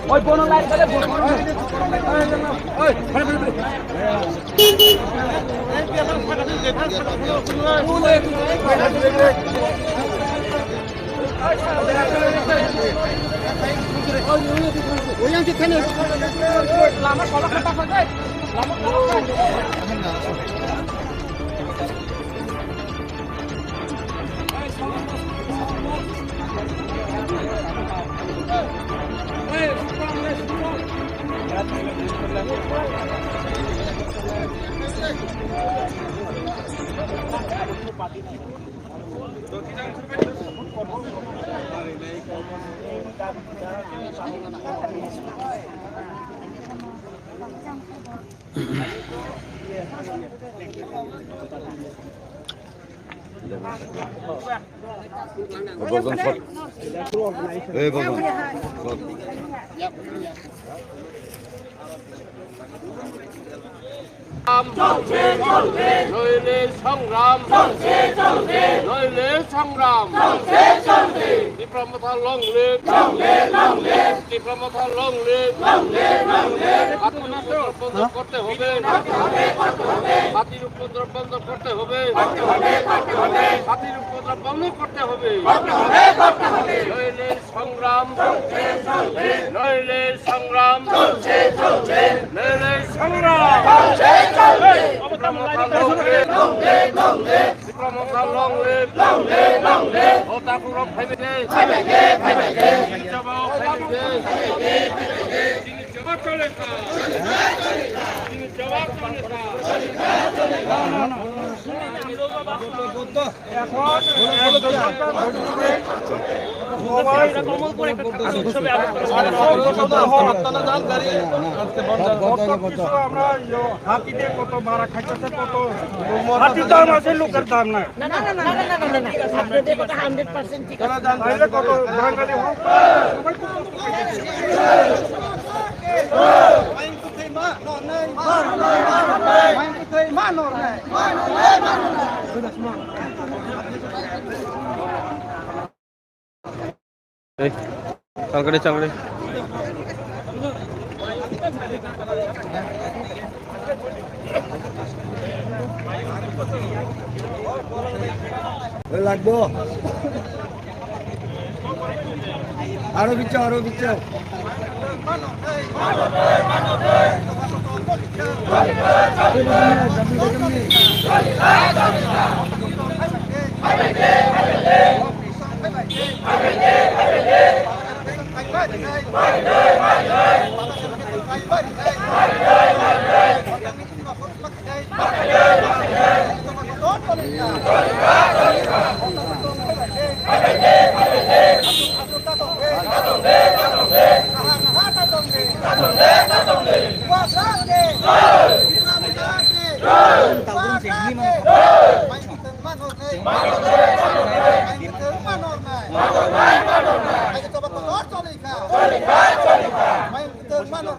Ôi buồn online cái buồn online. Ôi, yang kita ni lama kolak apa saja, lama kolak. Bozon fort. Bozon. নইলে সংগ্রাম নইলে সংগ্রাম বিপ্লবতা long live বিপ্লবতা long live বন্ধ করতে হবে হাতির উপদ্রব বন্ধ করতে হবে হাতির উপদ্রব বন্ধ করতে হবে নইলে সংগ্রাম নইলে সংগ্রাম নইলে সংগ্রাম হাতিতে কত মারা খাইতেছে কত হাতির দাম আছে লোকের দাম নাই না 100% ঠিক আছে তাহলে কত বাঙালি হোক চল করে লাগবো আরো বিচ্ছা Manor